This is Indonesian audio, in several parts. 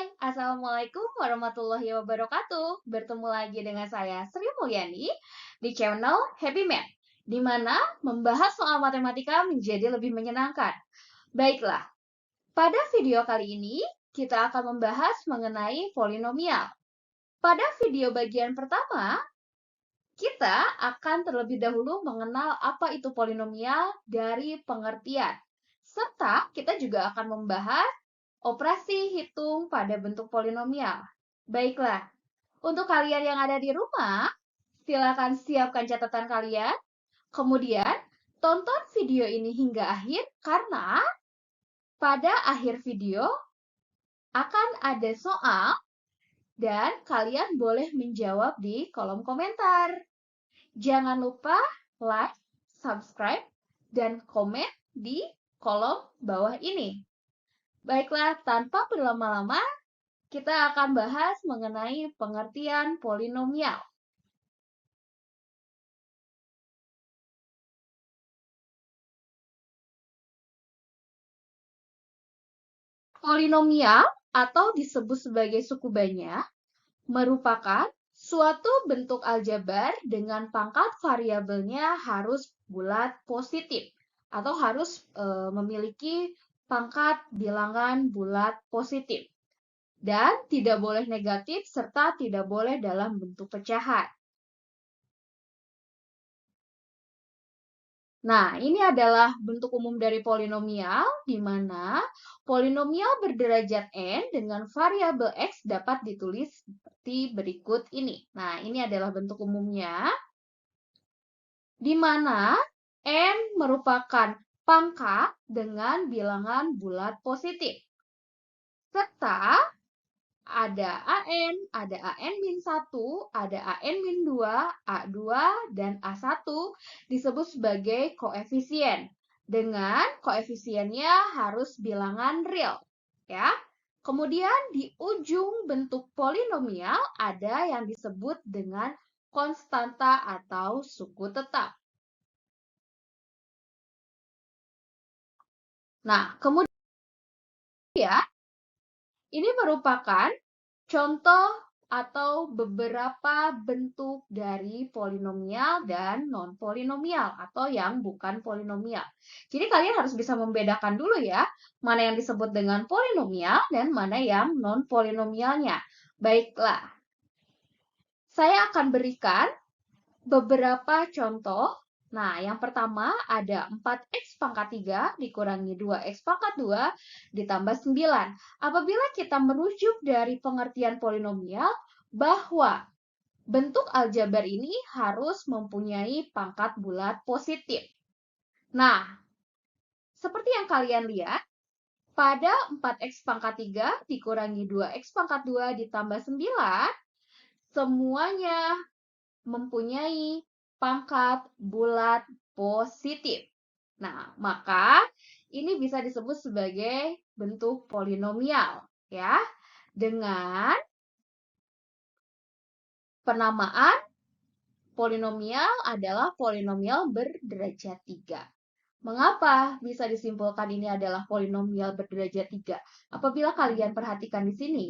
Hai, Assalamualaikum warahmatullahi wabarakatuh. Bertemu lagi dengan saya Sri Mulyani di channel Happy Math, di mana membahas soal matematika menjadi lebih menyenangkan. Baiklah, pada video kali ini kita akan membahas mengenai polinomial. Pada video bagian pertama, kita akan terlebih dahulu mengenal apa itu polinomial dari pengertian. Serta kita juga akan membahas operasi hitung pada bentuk polinomial. Baiklah, untuk kalian yang ada di rumah, silakan siapkan catatan kalian. Kemudian, tonton video ini hingga akhir karena pada akhir video akan ada soal dan kalian boleh menjawab di kolom komentar. Jangan lupa like, subscribe, dan komen di kolom bawah ini. Baiklah, tanpa berlama-lama, kita akan bahas mengenai pengertian polinomial. Polinomial atau disebut sebagai suku banyak merupakan suatu bentuk aljabar dengan pangkat variabelnya harus bulat positif atau harus memiliki pangkat bilangan bulat positif dan tidak boleh negatif serta tidak boleh dalam bentuk pecahan. Nah, ini adalah bentuk umum dari polinomial, di mana polinomial berderajat n dengan variabel x dapat ditulis seperti berikut ini. Nah, ini adalah bentuk umumnya, di mana n merupakan pangkat dengan bilangan bulat positif. Serta ada AN, ada AN-1, ada AN-2, A2, dan A1 disebut sebagai koefisien. Dengan koefisiennya harus bilangan real. Ya. Kemudian di ujung bentuk polinomial ada yang disebut dengan konstanta atau suku tetap. Nah, kemudian ini merupakan contoh atau beberapa bentuk dari polinomial dan non-polinomial atau yang bukan polinomial. Jadi kalian harus bisa membedakan dulu ya, mana yang disebut dengan polinomial dan mana yang non-polinomialnya. Baiklah, saya akan berikan beberapa contoh. Nah, yang pertama ada 4x pangkat 3 dikurangi 2x pangkat 2 ditambah 9. Apabila kita merujuk dari pengertian polinomial bahwa bentuk aljabar ini harus mempunyai pangkat bulat positif. Nah, seperti yang kalian lihat, pada 4x pangkat 3 dikurangi 2x pangkat 2 ditambah 9, semuanya mempunyai pangkat bulat positif. Nah, maka ini bisa disebut sebagai bentuk polinomial ya. Dengan penamaan polinomial adalah polinomial berderajat 3. Mengapa bisa disimpulkan ini adalah polinomial berderajat 3? Apabila kalian perhatikan di sini,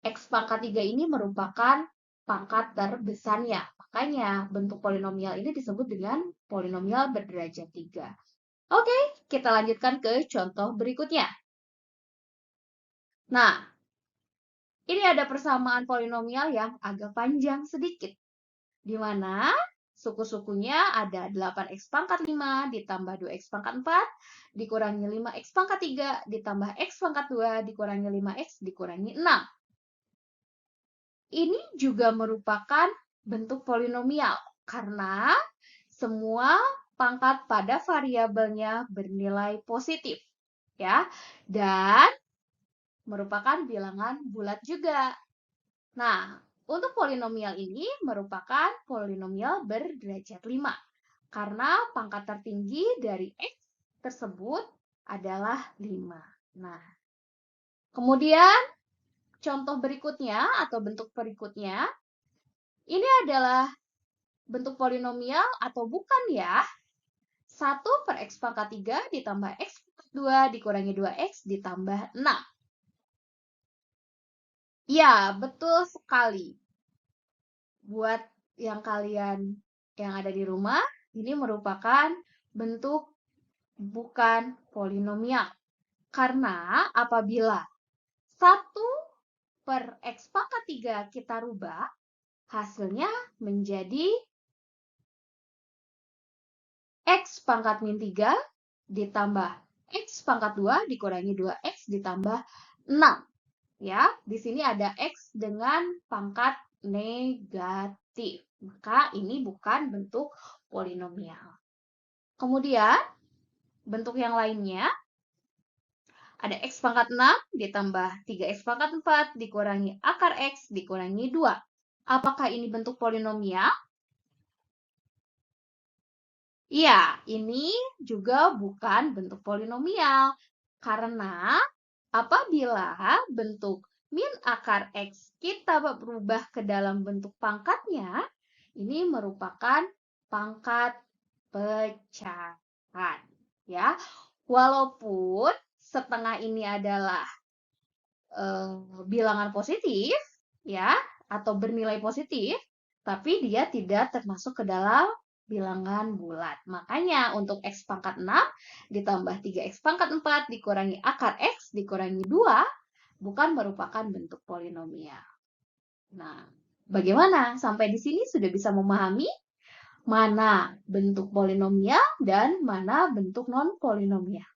x pangkat 3 ini merupakan pangkat terbesarnya. Makanya bentuk polinomial ini disebut dengan polinomial berderajat 3. Oke, kita lanjutkan ke contoh berikutnya. Nah, ini ada persamaan polinomial yang agak panjang sedikit. Di mana suku-sukunya ada 8x pangkat 5 ditambah 2x pangkat 4 dikurangi 5x pangkat 3 ditambah x pangkat 2 dikurangi 5x dikurangi 6. Ini juga merupakan bentuk polinomial karena semua pangkat pada variabelnya bernilai positif ya dan merupakan bilangan bulat juga. Nah, untuk polinomial ini merupakan polinomial berderajat 5 karena pangkat tertinggi dari x tersebut adalah 5. Nah, kemudian contoh berikutnya atau bentuk berikutnya, ini adalah bentuk polinomial atau bukan ya? 1 per x pangkat 3 ditambah x pangkat 2 dikurangi 2x ditambah 6. Ya, betul sekali. Buat yang kalian yang ada di rumah, ini merupakan bentuk bukan polinomial. Karena apabila 1/(x²3) kita rubah, hasilnya menjadi x⁻³ ditambah x⁻² dikurangi 2x ditambah 6. Ya, di sini ada x dengan pangkat negatif. Maka ini bukan bentuk polinomial. Kemudian, bentuk yang lainnya ada x⁻6 ditambah 3x⁻4 dikurangi akar x dikurangi 2. Apakah ini bentuk polinomial? Iya, ini juga bukan bentuk polinomial. Karena apabila bentuk min akar x kita berubah ke dalam bentuk pangkatnya, ini merupakan pangkat pecahan. Ya, walaupun setengah ini adalah bilangan positif, ya, atau bernilai positif, tapi dia tidak termasuk ke dalam bilangan bulat. Makanya untuk x⁻6 ditambah 3x⁻4 dikurangi akar x dikurangi 2 bukan merupakan bentuk polinomial. Nah, bagaimana? Sampai di sini sudah bisa memahami mana bentuk polinomial dan mana bentuk non-polinomial.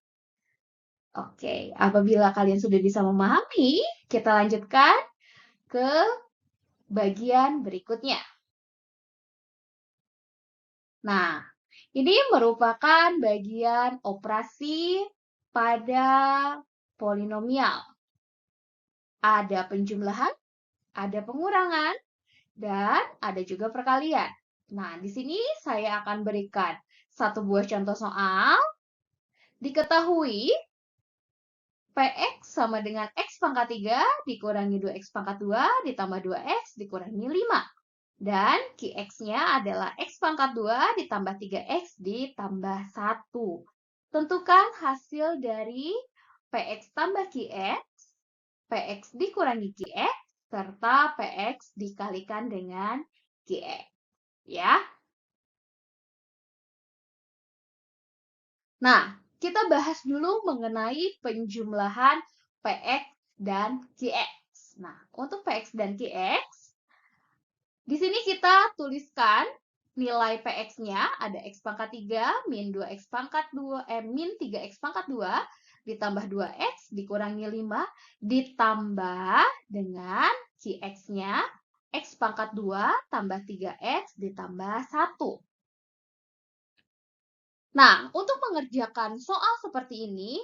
Oke, apabila kalian sudah bisa memahami, kita lanjutkan ke bagian berikutnya. Nah, ini merupakan bagian operasi pada polinomial. Ada penjumlahan, ada pengurangan, dan ada juga perkalian. Nah, di sini saya akan berikan satu buah contoh soal. Diketahui Px sama dengan x⁻³ dikurangi 2x⁻2 ditambah 2x dikurangi 5. Dan Qx-nya adalah x⁻2 ditambah 3x ditambah 1. Tentukan hasil dari Px tambah Qx, Px dikurangi Qx, serta Px dikalikan dengan Qx. Ya. Nah, kita bahas dulu mengenai penjumlahan Px dan Qx. Nah, untuk Px dan Qx, di sini kita tuliskan nilai Px-nya ada x⁻³ min 2x⁻2 min 3x⁻2 ditambah 2x dikurangi 5 ditambah dengan Qx-nya x⁻2 tambah 3x ditambah 1. Nah, untuk mengerjakan soal seperti ini,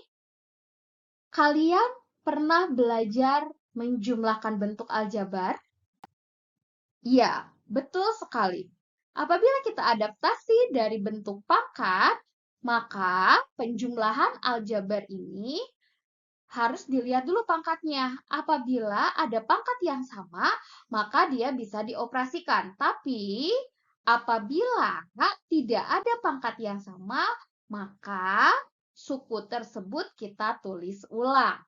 kalian pernah belajar menjumlahkan bentuk aljabar? Ya, betul sekali. Apabila kita adaptasi dari bentuk pangkat, maka penjumlahan aljabar ini harus dilihat dulu pangkatnya. Apabila ada pangkat yang sama, maka dia bisa dioperasikan. Tapi apabila tidak ada pangkat yang sama, maka suku tersebut kita tulis ulang.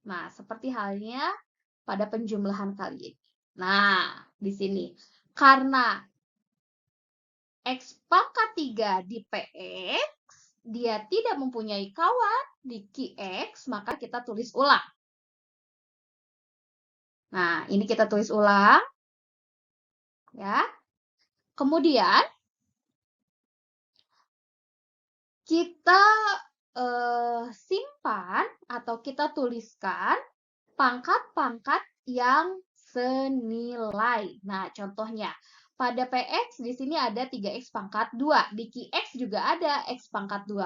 Nah, seperti halnya pada penjumlahan kali ini. Nah, di sini karena x⁻³ di Px, dia tidak mempunyai kawan di Qx, maka kita tulis ulang. Nah, ini kita tulis ulang. Ya. Kemudian, kita simpan atau kita tuliskan pangkat-pangkat yang senilai. Nah, contohnya pada Px di sini ada 3x⁻², di Qx juga ada x⁻²,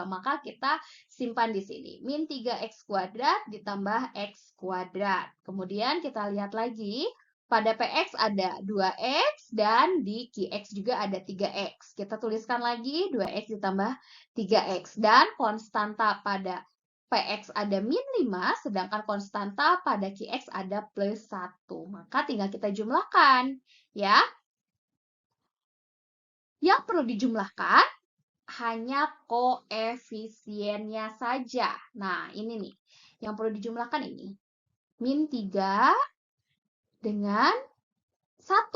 maka kita simpan di sini. Min 3x² ditambah x². Kemudian kita lihat lagi, pada Px ada 2x dan di Qx juga ada 3x. Kita tuliskan lagi 2x ditambah 3x. Dan konstanta pada Px ada min 5, sedangkan konstanta pada Qx ada plus 1. Maka tinggal kita jumlahkan. Ya. Yang perlu dijumlahkan hanya koefisiennya saja. Nah, ini nih. Yang perlu dijumlahkan ini. Min 3 dengan 1.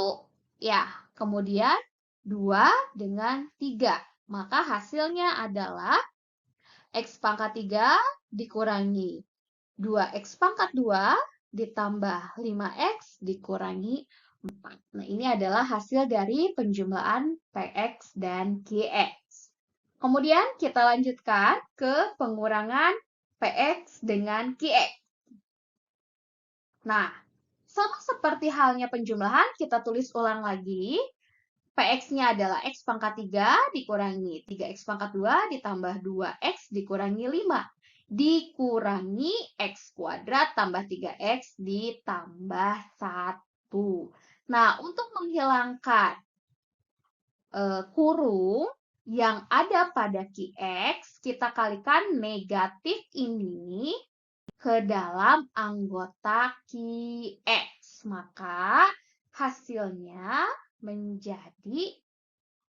Ya, kemudian 2 dengan 3. Maka hasilnya adalah X pangkat 3 dikurangi 2X pangkat 2 ditambah 5X dikurangi 4. Nah, ini adalah hasil dari penjumlahan PX dan QX. Kemudian kita lanjutkan ke pengurangan PX dengan QX. Nah, sama seperti halnya penjumlahan, kita tulis ulang lagi. PX-nya adalah X pangkat 3 dikurangi 3X pangkat 2 ditambah 2X dikurangi 5. Dikurangi X kuadrat tambah 3X ditambah 1. Nah, untuk menghilangkan kurung yang ada pada QX, kita kalikan negatif ini ke dalam anggota QX. Maka hasilnya menjadi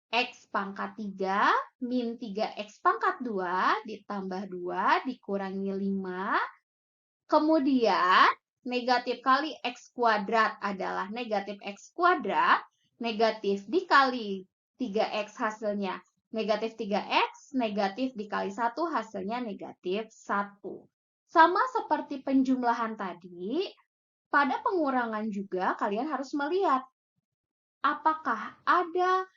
X pangkat 3 min 3X pangkat 2 ditambah 2 dikurangi 5. Kemudian negatif kali X kuadrat adalah negatif X kuadrat. Negatif dikali 3X hasilnya negatif 3X. Negatif dikali 1 hasilnya negatif 1. Sama seperti penjumlahan tadi, pada pengurangan juga kalian harus melihat apakah ada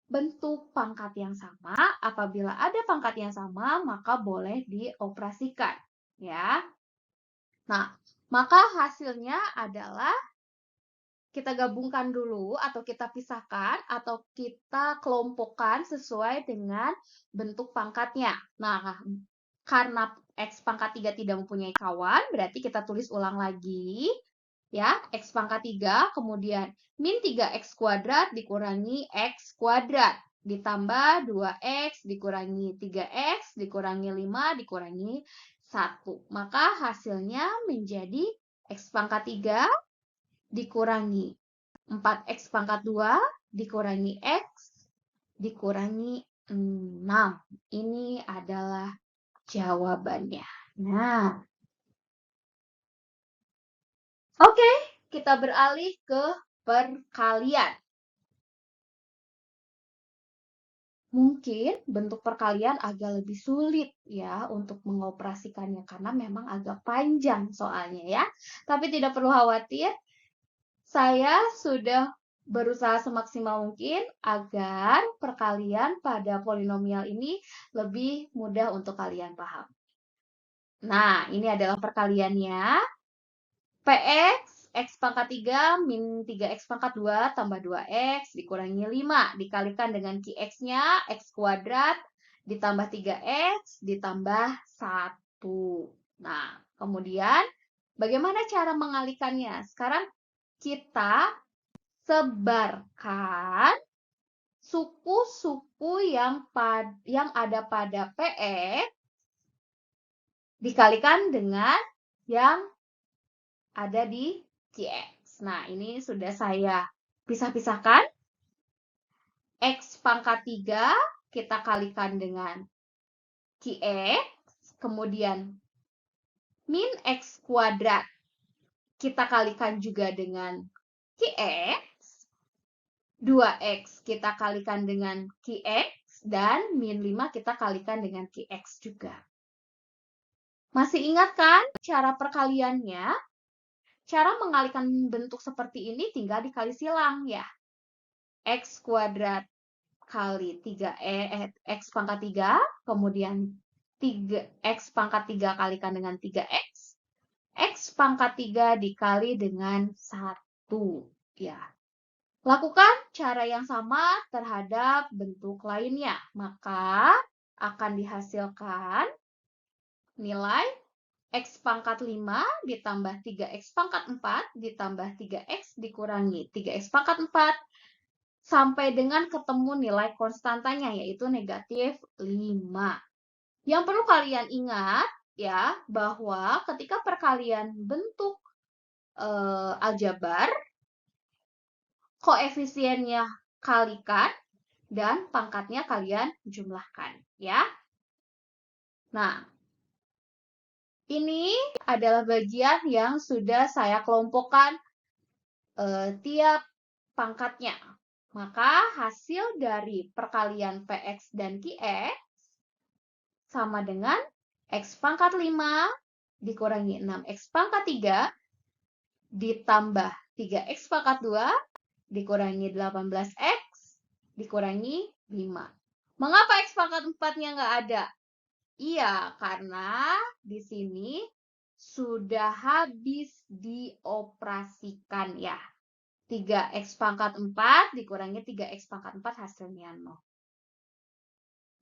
bentuk pangkat yang sama. Apabila ada pangkat yang sama, maka boleh dioperasikan, ya. Nah, maka hasilnya adalah kita gabungkan dulu atau kita pisahkan atau kita kelompokkan sesuai dengan bentuk pangkatnya. Nah, karena X pangkat 3 tidak mempunyai kawan, berarti kita tulis ulang lagi. Ya, X pangkat 3, kemudian min 3X kuadrat dikurangi X kuadrat. Ditambah 2X dikurangi 3X dikurangi 5 dikurangi 1. Maka hasilnya menjadi X pangkat 3 dikurangi 4X pangkat 2 dikurangi X dikurangi 6. Ini adalah jawabannya. Nah, oke, kita beralih ke perkalian. Mungkin bentuk perkalian agak lebih sulit ya untuk mengoperasikannya karena memang agak panjang soalnya ya. Tapi tidak perlu khawatir, saya sudah berusaha semaksimal mungkin agar perkalian pada polinomial ini lebih mudah untuk kalian paham. Nah, ini adalah perkaliannya. PX, X pangkat 3 min 3X pangkat 2 tambah 2X dikurangi 5. Dikalikan dengan QX-nya, X kuadrat ditambah 3X ditambah 1. Nah, kemudian bagaimana cara mengalikannya? Sekarang kita sebarkan suku-suku yang ada pada PX dikalikan dengan yang ada di QX. Nah, ini sudah saya pisah-pisahkan. X pangkat 3 kita kalikan dengan QX. Kemudian min X kuadrat kita kalikan juga dengan QX. 2X kita kalikan dengan QX. Dan min 5 kita kalikan dengan QX juga. Masih ingat kan cara perkaliannya? Cara mengalikan bentuk seperti ini tinggal dikali silang ya. X kuadrat kali 3 X pangkat 3, kemudian 3X pangkat 3 kalikan dengan 3X. X pangkat 3 dikali dengan 1. Ya. Lakukan cara yang sama terhadap bentuk lainnya. Maka akan dihasilkan nilai X pangkat 5 ditambah 3X pangkat 4 ditambah 3X dikurangi 3X pangkat 4 sampai dengan ketemu nilai konstantanya yaitu negatif 5. Yang perlu kalian ingat ya bahwa ketika perkalian bentuk aljabar, koefisiennya kalikan dan pangkatnya kalian jumlahkan ya. Nah, ini adalah bagian yang sudah saya kelompokkan tiap pangkatnya. Maka hasil dari perkalian Px dan Qx sama dengan X pangkat 5 dikurangi 6X pangkat 3 ditambah 3X pangkat 2 dikurangi 18X dikurangi 5. Mengapa X pangkat 4-nya nggak ada? Iya, karena di sini sudah habis dioperasikan ya. 3X pangkat 4 dikurangi 3X pangkat 4 hasilnya 0.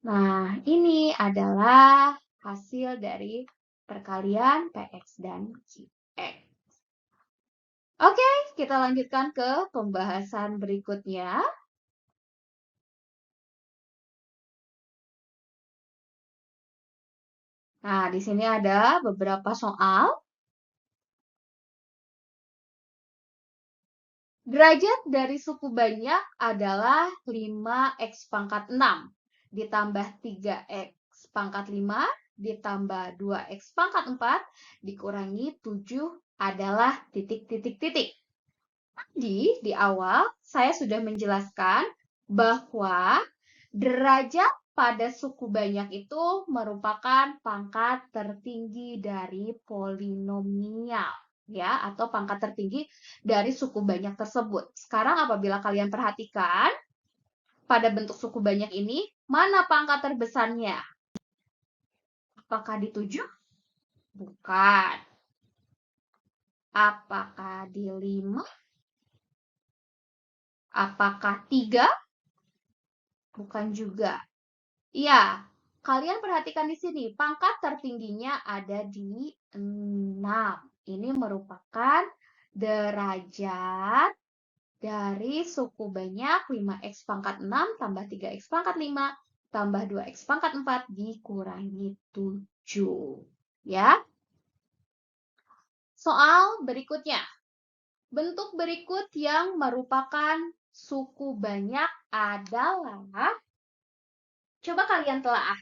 Nah, ini adalah hasil dari perkalian Px dan Qx. Oke, kita lanjutkan ke pembahasan berikutnya. Nah, di sini ada beberapa soal. Derajat dari suku banyak adalah 5X pangkat 6 ditambah 3X pangkat 5 ditambah 2X pangkat 4 dikurangi 7 adalah titik-titik-titik. Tadi di awal saya sudah menjelaskan bahwa derajat pada suku banyak itu merupakan pangkat tertinggi dari polinomial. Ya, atau pangkat tertinggi dari suku banyak tersebut. Sekarang apabila kalian perhatikan, pada bentuk suku banyak ini, mana pangkat terbesarnya? Apakah di 7? Bukan. Apakah di 5? Apakah 3? Bukan juga. Iya, kalian perhatikan di sini, pangkat tertingginya ada di 6. Ini merupakan derajat dari suku banyak 5X pangkat 6 tambah 3X pangkat 5 tambah 2X pangkat 4 dikurangi 7. Ya. Soal berikutnya. Bentuk berikut yang merupakan suku banyak adalah, coba kalian telaah.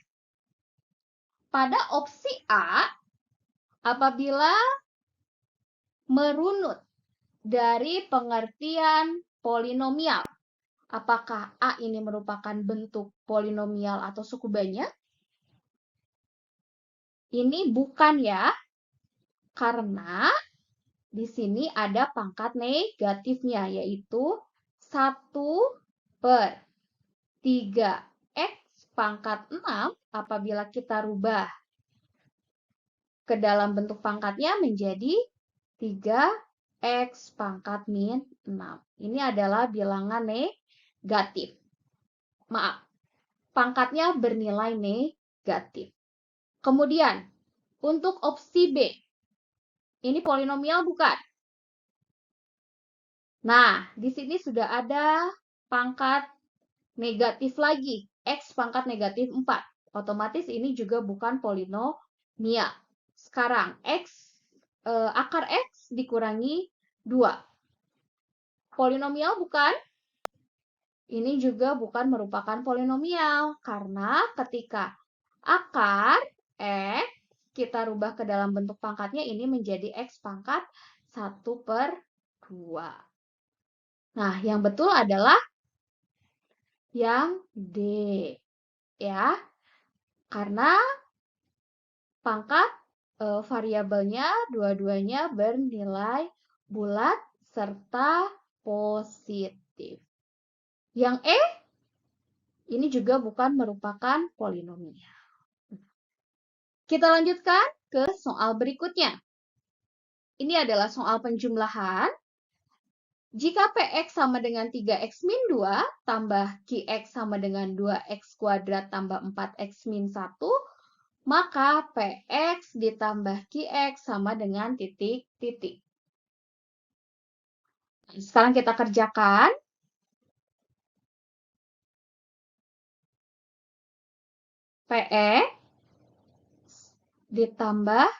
Pada opsi A, apabila merunut dari pengertian polinomial, apakah A ini merupakan bentuk polinomial atau suku banyak? Ini bukan ya, karena di sini ada pangkat negatifnya, yaitu 1/3X pangkat 6 apabila kita rubah ke dalam bentuk pangkatnya menjadi 3X pangkat min 6. Ini adalah bilangan negatif. Maaf, pangkatnya bernilai negatif. Kemudian, untuk opsi B, ini polinomial bukan? Nah, di sini sudah ada pangkat negatif lagi, X pangkat negatif 4. Otomatis ini juga bukan polinomial. Sekarang, akar X dikurangi 2. Polinomial bukan? Ini juga bukan merupakan polinomial, karena ketika akar X kita rubah ke dalam bentuk pangkatnya, ini menjadi X pangkat 1/2. Nah, yang betul adalah yang D. Ya, karena pangkat variabelnya dua-duanya bernilai bulat serta positif. Yang E, ini juga bukan merupakan polinomial. Kita lanjutkan ke soal berikutnya. Ini adalah soal penjumlahan. Jika Px sama dengan 3x min 2 tambah Qx sama dengan 2x kuadrat tambah 4x min 1, maka Px ditambah Qx sama dengan titik-titik. Sekarang kita kerjakan. Px ditambah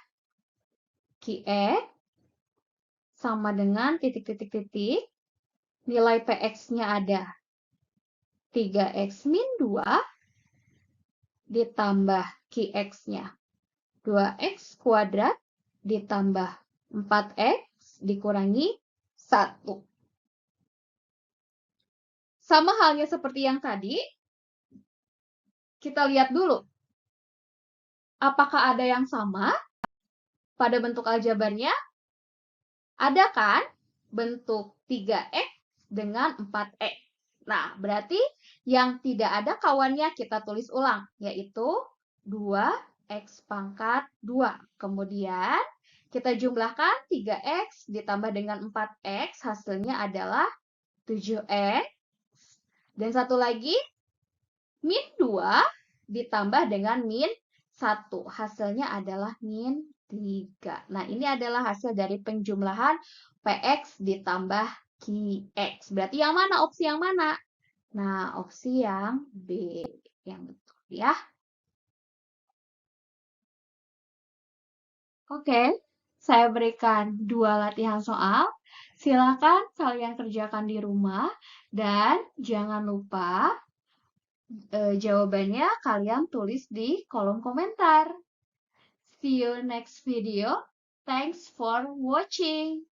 Qx sama dengan titik-titik-titik. Nilai Px-nya ada 3x min 2 ditambah Qx-nya 2x kuadrat ditambah 4x dikurangi 1. Sama halnya seperti yang tadi, kita lihat dulu, apakah ada yang sama pada bentuk aljabarnya? Ada kan? Bentuk 3X dengan 4X. Nah, berarti yang tidak ada kawannya kita tulis ulang, yaitu 2X pangkat 2. Kemudian kita jumlahkan 3X ditambah dengan 4X, hasilnya adalah 7X. Dan satu lagi, min 2 ditambah dengan min 1. Hasilnya adalah min 3. Nah, ini adalah hasil dari penjumlahan PX ditambah QX. Berarti yang mana? Opsi yang mana? Nah, opsi yang B. Yang betul ya. Oke, saya berikan 2 latihan soal. Silakan kalian kerjakan di rumah. Dan jangan lupa jawabannya kalian tulis di kolom komentar. See you next video. Thanks for watching.